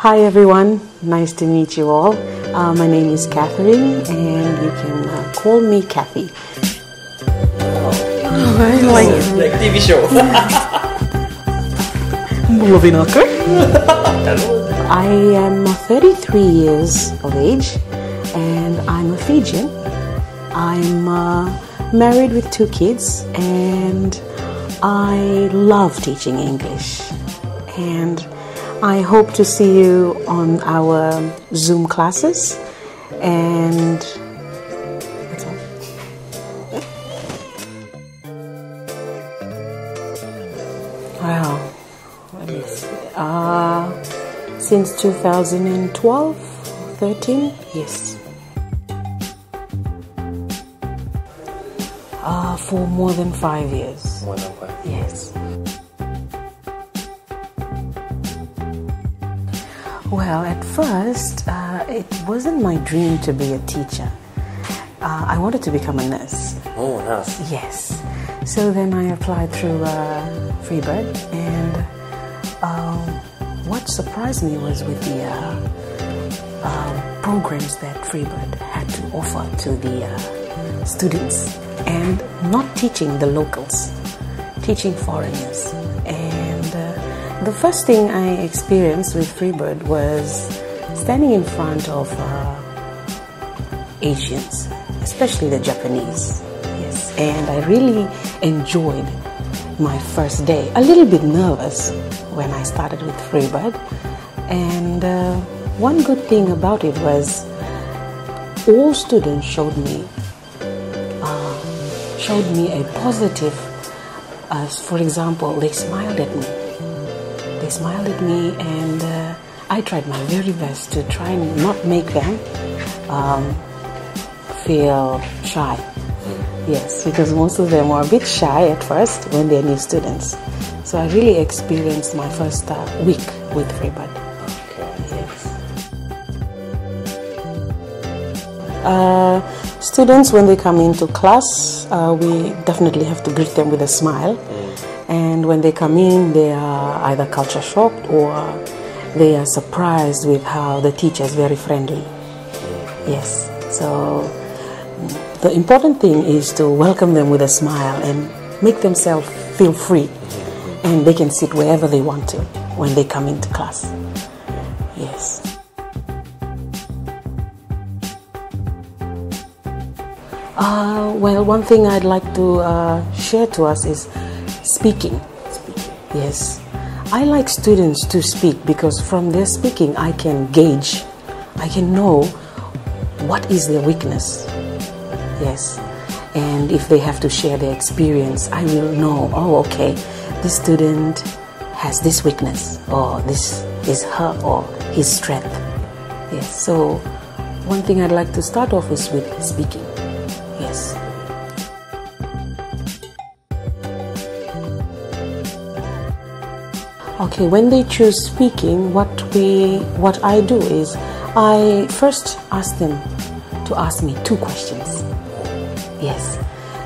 Hi everyone, nice to meet you all. My name is Catherine and you can call me Kathy. Like TV show. Moving on. I am 33 years of age and I'm a Fijian. I'm married with 2 kids and I love teaching English. And I hope to see you on our Zoom classes, and that's all. Wow, let me see. Since 2012, 13, yes. For more than 5 years. More than 5. Yes. Well, at first, it wasn't my dream to be a teacher. I wanted to become a nurse. Oh, nurse. Yes. So then I applied through Freebird, and what surprised me was with the programs that Freebird had to offer to the students, and not teaching the locals, teaching foreigners. And the first thing I experienced with Freebird was standing in front of Asians, especially the Japanese. Yes, and I really enjoyed my first day. A little bit nervous when I started with Freebird, and one good thing about it was all students showed me a positive. For example, they smiled at me. They smiled at me, and I tried my very best to try and not make them feel shy. Yes, because most of them were a bit shy at first when they're new students. So I really experienced my first week with Freebird. Yes. Students, when they come into class, we definitely have to greet them with a smile. And when they come in, they are either culture shocked or they are surprised with how the teacher is very friendly. Yes, so the important thing is to welcome them with a smile and make themselves feel free. And they can sit wherever they want to when they come into class. Yes. Well, one thing I'd like to share to us is speaking. Yes. I like students to speak because from their speaking I can gauge, I can know what is their weakness. Yes. And if they have to share their experience, I will know, oh, okay, this student has this weakness, or this is her or his strength. Yes. So one thing I'd like to start off is with speaking. Yes. Okay, when they choose speaking, what I do is I first ask them to ask me 2 questions. Yes.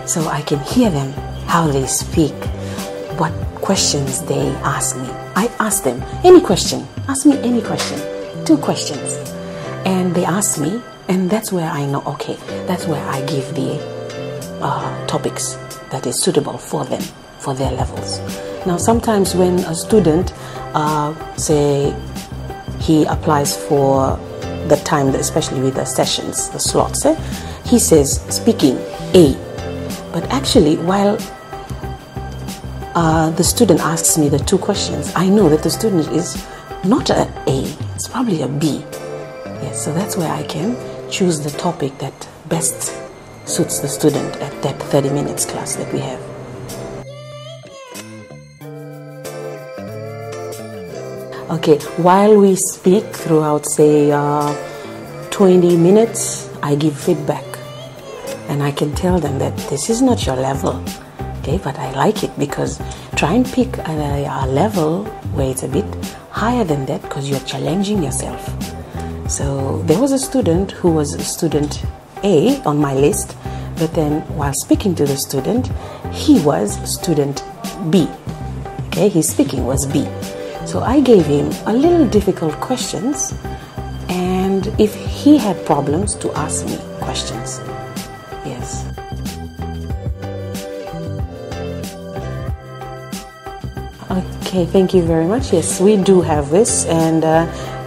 So I can hear them, how they speak, what questions they ask me. I ask them any question. Ask me any question. 2 questions. And they ask me, and that's where I know, okay, that's where I give the topics that is suitable for them, for their levels. Now, sometimes when a student, say, he applies for the time, especially with the sessions, the slots, he says speaking A. But actually, while the student asks me the 2 questions, I know that the student is not an A, it's probably a B. Yes, so that's where I can choose the topic that best suits the student at that 30 minutes class that we have. Okay, while we speak throughout, say, 20 minutes, I give feedback. And I can tell them that this is not your level. Okay, but I like it because try and pick a level where it's a bit higher than that because you're challenging yourself. So there was a student who was student A on my list, but then while speaking to the student, he was student B. Okay, his speaking was B. So I gave him a little difficult questions, and if he had problems, to ask me questions. Yes. Okay, thank you very much. Yes, we do have this, and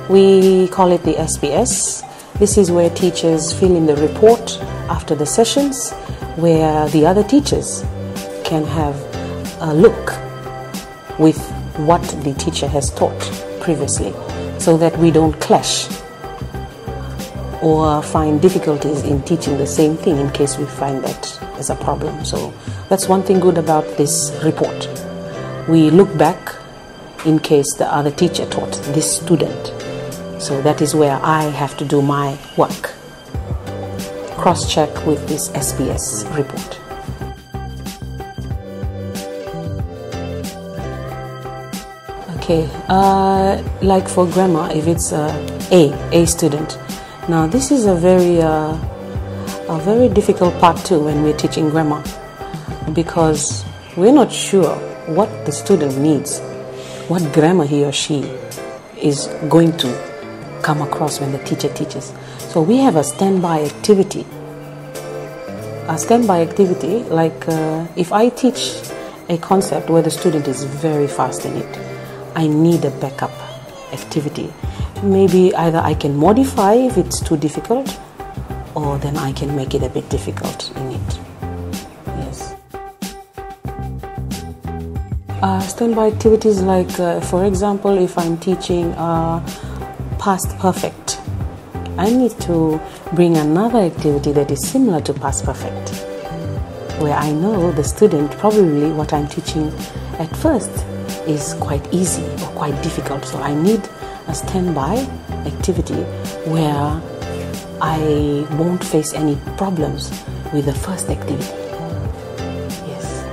we call it the SPS. This is where teachers fill in the report after the sessions, where the other teachers can have a look with what the teacher has taught previously, so that we don't clash or find difficulties in teaching the same thing in case we find that as a problem. So that's one thing good about this report. We look back in case the other teacher taught this student. So that is where I have to do my work. Cross-check with this SPS report. Okay, like for grammar, if it's A student. Now this is a very difficult part too when we're teaching grammar, because we're not sure what the student needs, what grammar he or she is going to come across when the teacher teaches. So we have a standby activity. A standby activity, like if I teach a concept where the student is very fast in it, I need a backup activity. Maybe either I can modify if it's too difficult, or then I can make it a bit difficult in it. Yes. Standby activities like, for example, if I'm teaching past perfect, I need to bring another activity that is similar to past perfect, where I know the student probably what I'm teaching at first is quite easy or quite difficult. So I need a standby activity where I won't face any problems with the first activity. Yes.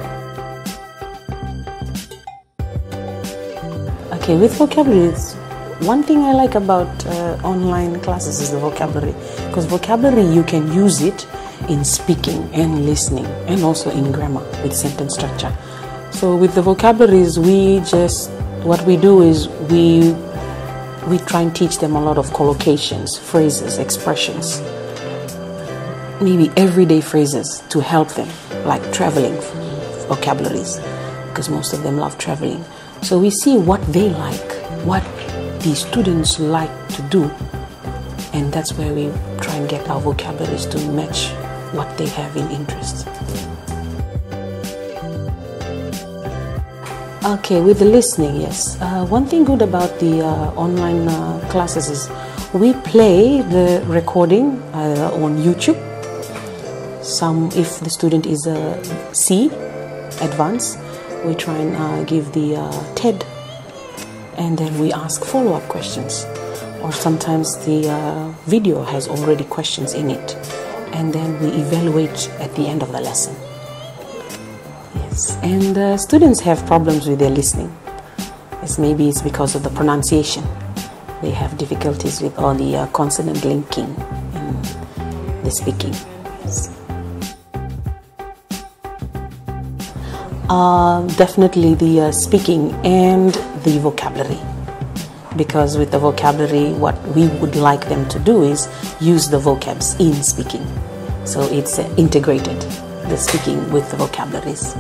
Okay, with vocabularies, one thing I like about online classes is the vocabulary, because vocabulary you can use it in speaking and listening, and also in grammar with sentence structure. So with the vocabularies, what we do is we try and teach them a lot of collocations, phrases, expressions, maybe everyday phrases to help them, like traveling vocabularies, because most of them love traveling. So we see what they like, what the students like to do, and that's where we try and get our vocabularies to match what they have in interest. Okay, with the listening, yes. One thing good about the online classes is we play the recording on YouTube. If the student is a C, advanced, we try and give the TED, and then we ask follow-up questions. Or sometimes the video has already questions in it, and then we evaluate at the end of the lesson. And students have problems with their listening. Maybe it's because of the pronunciation. They have difficulties with all the consonant linking in the speaking. Definitely the speaking and the vocabulary. Because with the vocabulary, what we would like them to do is use the vocabs in speaking. So it's integrated, the speaking with the vocabularies.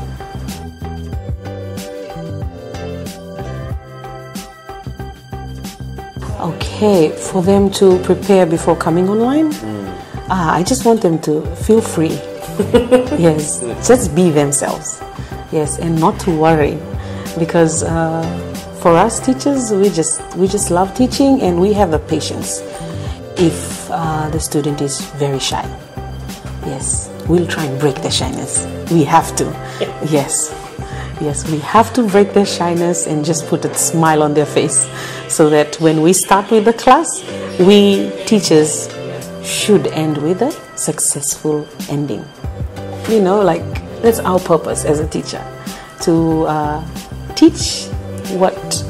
Okay, for them to prepare before coming online, I just want them to feel free. Yes, just be themselves. Yes, and not to worry, because for us teachers, we just love teaching, and we have the patience. If the student is very shy, yes, we'll try and break the shyness. We have to. Yes, we have to break their shyness and just put a smile on their face, so that when we start with the class, we teachers should end with a successful ending. You know, like, that's our purpose as a teacher, to teach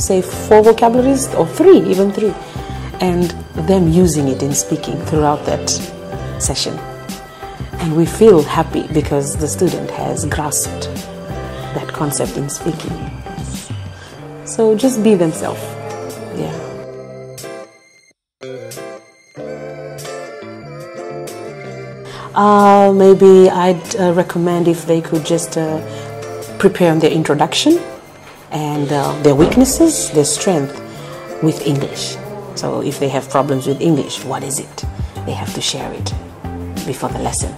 say 4 vocabularies or 3, even 3, and them using it in speaking throughout that session. And we feel happy because the student has grasped that concept in speaking. So just be themselves. Yeah. Maybe I'd recommend if they could just prepare on their introduction and their weaknesses, their strength with English. So if they have problems with English, what is it? They have to share it before the lesson.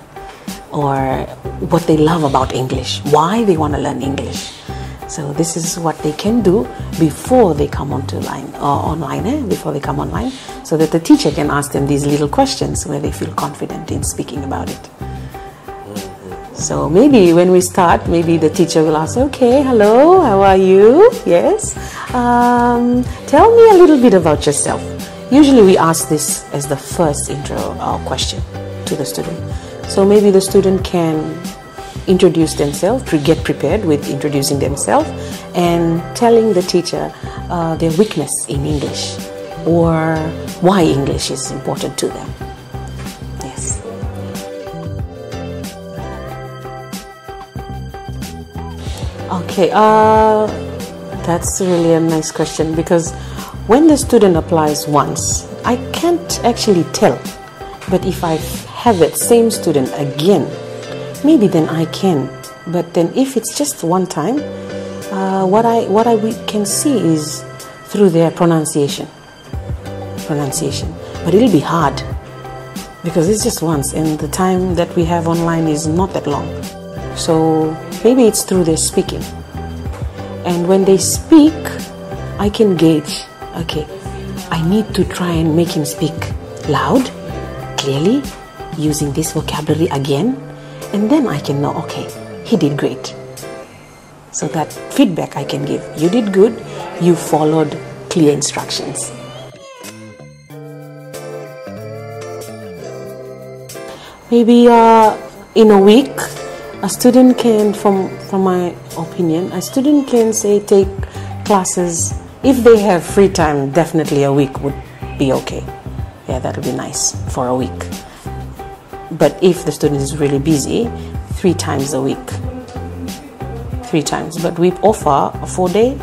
Or what they love about English, why they want to learn English. So this is what they can do before they come before they come online, so that the teacher can ask them these little questions where they feel confident in speaking about it. So maybe when we start, maybe the teacher will ask, okay, hello, how are you? Yes. Tell me a little bit about yourself. Usually we ask this as the first intro question to the student. So maybe the student can introduce themselves, get prepared with introducing themselves and telling the teacher their weakness in English or why English is important to them. Yes. Okay, that's really a nice question, because when the student applies once, I can't actually tell. But if I have that same student again, maybe then I can. But then if it's just one time, what we can see is through their pronunciation. But it'll be hard because it's just once, and the time that we have online is not that long. So maybe it's through their speaking. And when they speak, I can gauge, okay, I need to try and make him speak loud, clearly, using this vocabulary again, and then I can know, okay, he did great. So that feedback I can give. You did good, you followed clear instructions. Maybe in a week, a student can, from my opinion, a student can say take classes. If they have free time, definitely a week would be okay. Yeah, that would be nice for a week. But if the student is really busy, 3 times a week. 3 times. But we offer a 4-day.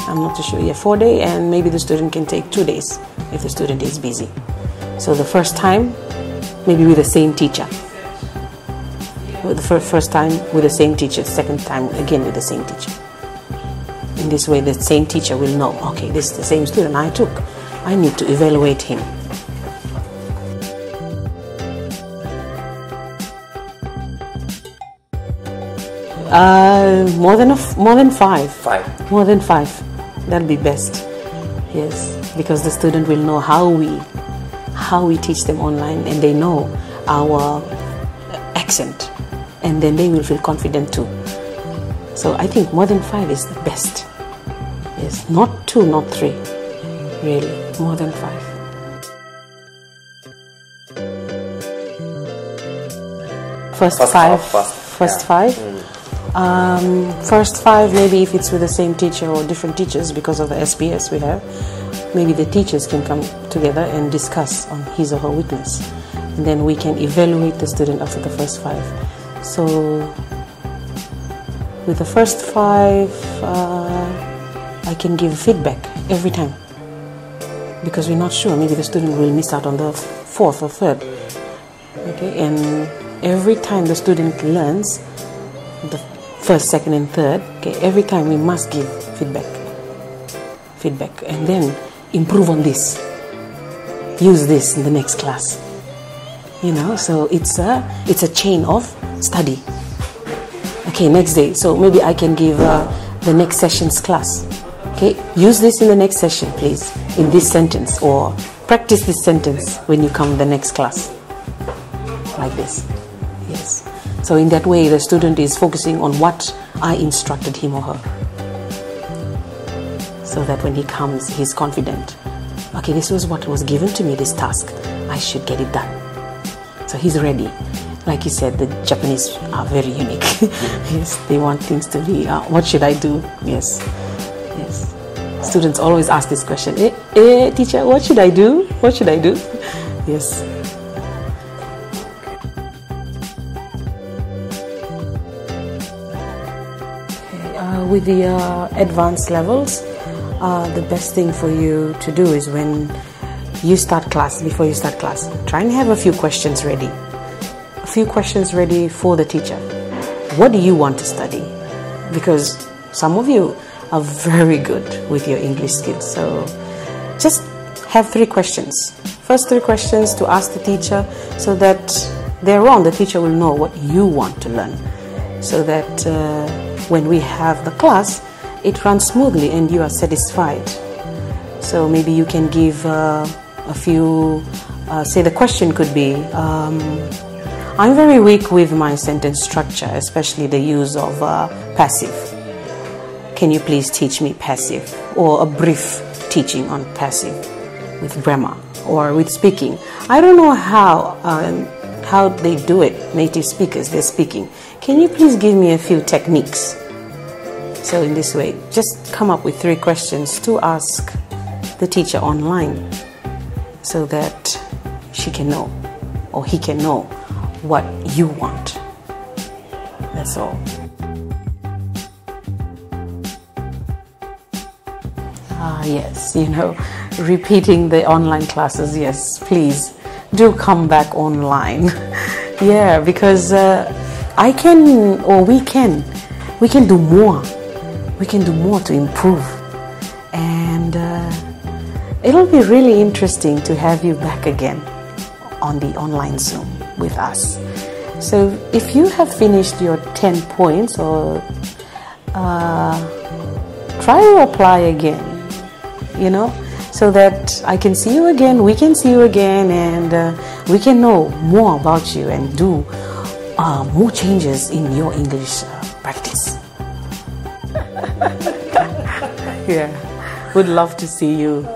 I'm not too sure. Yeah, 4-day, and maybe the student can take 2 days if the student is busy. So the first time, maybe with the same teacher. The first time with the same teacher, second time again with the same teacher. In this way, the same teacher will know, okay, this is the same student I took. I need to evaluate him. More than 5. More than 5. That'll be best. Yes, because the student will know how we teach them online, and they know our accent, and then they will feel confident too. So I think more than 5 is the best. Yes, not 2, not 3. Really, more than 5. First five. First 5, maybe if it's with the same teacher or different teachers, because of the SPS we have, maybe the teachers can come together and discuss on his or her weakness, and then we can evaluate the student after the first 5. So with the first 5, I can give feedback every time, because we're not sure, maybe the student will miss out on the 4th or 3rd. Okay, and every time the student learns the 1st, 2nd and 3rd, okay, every time we must give feedback, and then improve on this, use this in the next class, so it's a chain of study. Okay, next day, so maybe I can give the next session's class. Okay, use this in the next session, please, in this sentence, or practice this sentence when you come the next class, like this. Yes. So in that way, the student is focusing on what I instructed him or her, so that when he comes, he's confident. Okay, this was what was given to me, this task. I should get it done. So he's ready. Like you said, the Japanese are very unique. Yes, they want things to be, what should I do? Yes. Students always ask this question, teacher, what should I do? What should I do? Yes. with the advanced levels, the best thing for you to do is when you start class, before you start class, try and have a few questions ready. A few questions ready for the teacher. What do you want to study? Because some of you are very good with your English skills. So just have 3 questions. First 3 questions to ask the teacher, so that thereon the teacher will know what you want to learn. So that when we have the class, it runs smoothly and you are satisfied. So maybe you can give a few, say the question could be, I'm very weak with my sentence structure, especially the use of passive. Can you please teach me passive? Or a brief teaching on passive with grammar or with speaking. I don't know how they do it, native speakers, they're speaking. Can you please give me a few techniques? So in this way, just come up with 3 questions to ask the teacher online, so that she can know, or he can know, what you want. That's all. Yes, repeating the online classes. Yes, please do come back online. Yeah, because I can, or we can do more. We can do more to improve, and it'll be really interesting to have you back again on the online Zoom with us. So if you have finished your 10 points, or try to apply again, so that I can see you again, we can see you again, and we can know more about you and do more changes in your English practice. Yeah, would love to see you